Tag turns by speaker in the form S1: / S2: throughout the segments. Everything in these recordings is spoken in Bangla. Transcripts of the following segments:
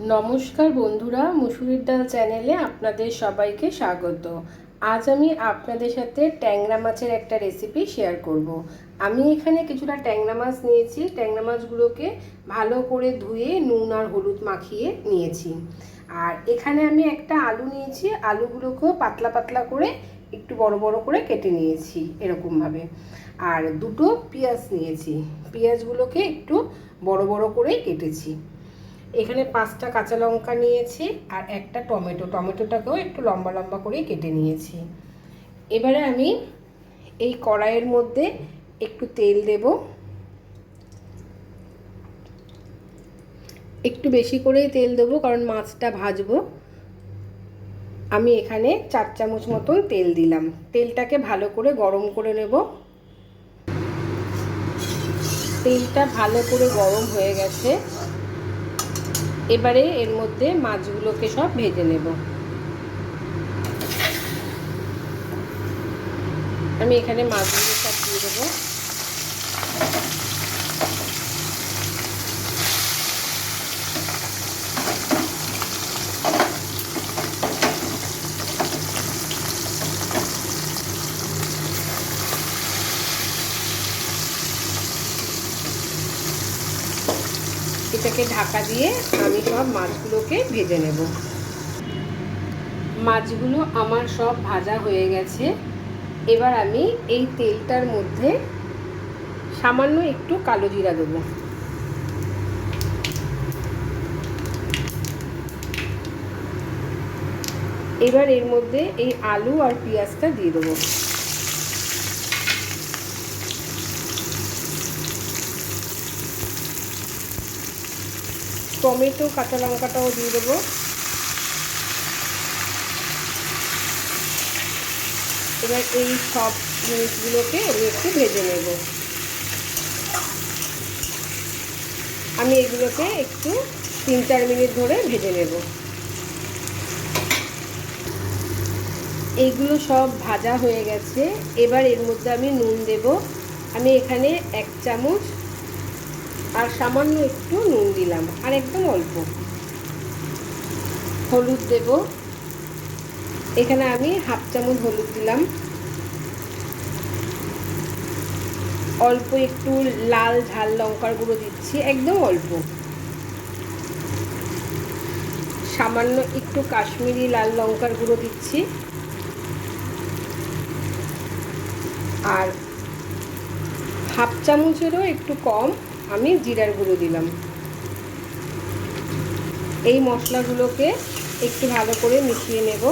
S1: নমস্কার বন্ধুরা, মুসুরির ডাল চ্যানেলে আপনাদের সবাইকে স্বাগত। আজ আমি আপনাদের সাথে ট্যাংরা মাছের একটা রেসিপি শেয়ার করব। আমি এখানে কিছুটা ট্যাংরা মাছ নিয়েছি। ট্যাংরা মাছগুলোকে ভালো করে ধুয়ে নুন আর হলুদ মাখিয়ে নিয়েছি। আর এখানে আমি একটা আলু নিয়েছি। আলুগুলোকেও পাতলা পাতলা করে একটু বড় বড় করে কেটে নিয়েছি এরকমভাবে। আর দুটো পেঁয়াজ নিয়েছি। পেঁয়াজগুলোকে একটু বড় বড় করেই কেটেছি। এখানে 5টা কাঁচা লঙ্কা নিয়েছি আর একটা টমেটোটাকেও একটু লম্বা লম্বা করে কেটে নিয়েছি। এবারে আমি এই কড়াইয়ের মধ্যে একটু তেল দেব। একটু বেশি করেই তেল দেবো, কারণ মাছটা ভাজবো। আমি এখানে 4 চামচ মতন তেল দিলাম। তেলটাকে ভালো করে গরম করে নেব। তেলটা ভালো করে গরম হয়ে গেছে। এবারে এর মধ্যে মাছগুলোকে সব ভেজে নেব। আমি এখানে মাছগুলো সব দিয়ে দেবো। এটাকে ঢাকা দিয়ে আমি সব মাছগুলোকে ভেজে নেব। মাছগুলো আমার সব ভাজা হয়ে গেছে। এবার আমি এই তেলটার মধ্যে সামান্য একটু কালো জিরা দেবো। এবার এর মধ্যে এই আলু আর পেঁয়াজটা দিয়ে দেবো। টমেটো কাঁচা লঙ্কাটাও দিয়ে দেবো। এবার এই সব জিনিসগুলোকে আমি একটু ভেজে নেব। আমি এগুলোকে একটু 3-4 মিনিট ধরে ভেজে নেব। এইগুলো সব ভাজা হয়ে গেছে। এবার এর মধ্যে আমি নুন দেব। আমি এখানে 1 চামচ আর সামান্য একটু নুন দিলাম, আর একদম অল্প। হলুদ দেব। এখানে আমি 1/2 চামচ হলুদ দিলাম। অল্প একটু লাল ঝাল লঙ্কার গুঁড়ো দিচ্ছি, একদম অল্প। সামান্য একটু কাশ্মীরি লাল লঙ্কার গুঁড়ো দিচ্ছি। আর 1/2 চামচেরও একটু কম আমি জিরার গুঁড়ো দিলাম। এই মশলাগুলোকে একটু ভালো করে মিশিয়ে নেব।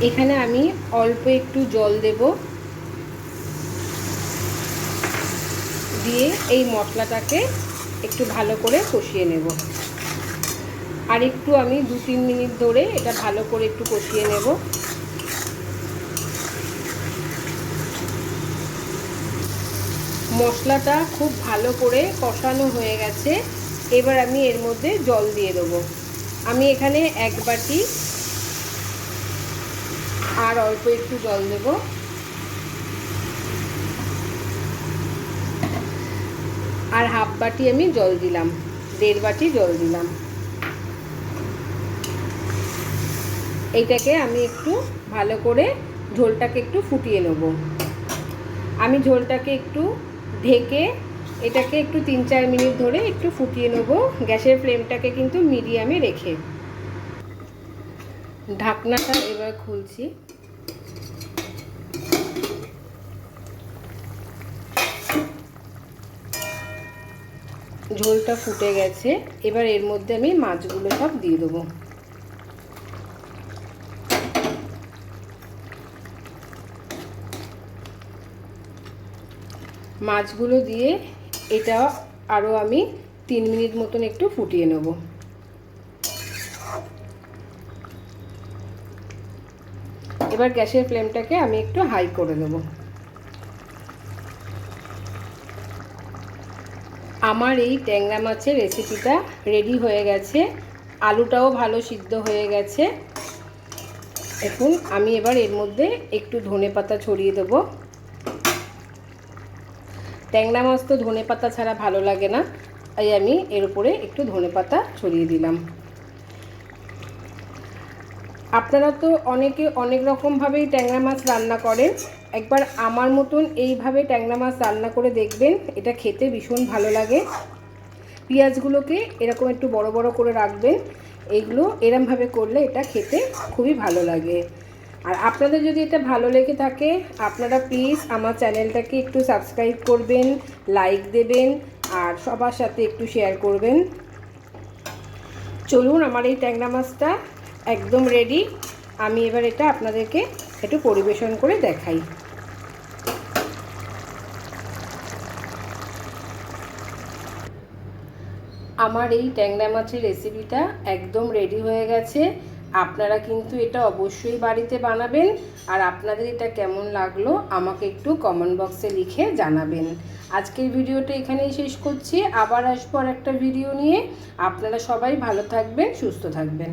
S1: এখানে আমি অল্প একটু জল দেব, দিয়ে এই মশলাটাকে একটু ভালো করে কষিয়ে নেব। আর একটু আমি 2-3 মিনিট ধরে এটা ভালো করে একটু কষিয়ে নেব। মশলাটা খুব ভালো করে কষানো হয়ে গেছে। এবার আমি এর মধ্যে জল দিয়ে দেবো। আমি এখানে 1 বাটি আর অল্প একটু জল দেব। আর 1/2 বাটি আমি জল দিলাম, 1.5 বাটি জল দিলাম। এইটাকে আমি একটু ভালো করে ঝোলটাকে একটু ফুটিয়ে নেব। আমি ঝোলটাকে একটু ঢেকে এটাকে একটু 3-4 মিনিট ধরে একটু ফুটিয়ে নেব, গ্যাসের ফ্লেমটাকে কিন্তু মিডিয়ামে রেখে। ঢাকনাটা এবার খুলছি। ঝোলটা ফুটে গেছে। এবার এর মধ্যে আমি মাছগুলো সব দিয়ে দেবো। মাছগুলো দিয়ে এটা আরও আমি 3 মিনিট মতন একটু ফুটিয়ে নেব। এবার গ্যাসের ফ্লেমটাকে আমি একটু হাই করে দেব। আমার এই ট্যাংরা মাছের রেসিপিটা রেডি হয়ে গেছে। আলুটাও ভালো সিদ্ধ হয়ে গেছে। এখন আমি এবার এর মধ্যে একটু ধনেপাতা ছড়িয়ে দেব। ট্যাংরা মাছ তো ধনেপাতা ছাড়া ভালো লাগে না, তাই আমি এর উপরে একটু ধনেপাতা ছড়িয়ে দিলাম। আপনারা তো অনেকে অনেক রকমভাবেই ট্যাংরা মাছ রান্না করেন, একবার আমার মতন এইভাবে ট্যাংরা মাছ রান্না করে দেখবেন, এটা খেতে ভীষণ ভালো লাগে। পেঁয়াজগুলোকে এরকম একটু বড় বড় করে রাখবেন, এইগুলো এরমভাবে করলে এটা খেতে খুবই ভালো লাগে। আর আপনাদের যদি এটা ভালো লেগে থাকে আপনারা প্লিজ আমার চ্যানেলটাকে একটু সাবস্ক্রাইব করবেন, লাইক দেবেন আর সবার সাথে একটু শেয়ার করবেন। চলুন, আমার এই ট্যাংরা মাছটা একদম রেডি। আমি এবার এটা আপনাদেরকে একটু পরিবেশন করে দেখাই। আমার এই ট্যাংরা মাছের রেসিপিটা একদম রেডি হয়ে গেছে। আপনারা কিন্তু এটা অবশ্যই বাড়িতে বানাবেন, আর আপনাদের এটা কেমন লাগলো আমাকে একটু কমেন্ট বক্সে লিখে জানাবেন। আজকের ভিডিওটা এখানেই শেষ করছি, আবার আসবো আর একটা ভিডিও নিয়ে। আপনারা সবাই ভালো থাকবেন, সুস্থ থাকবেন।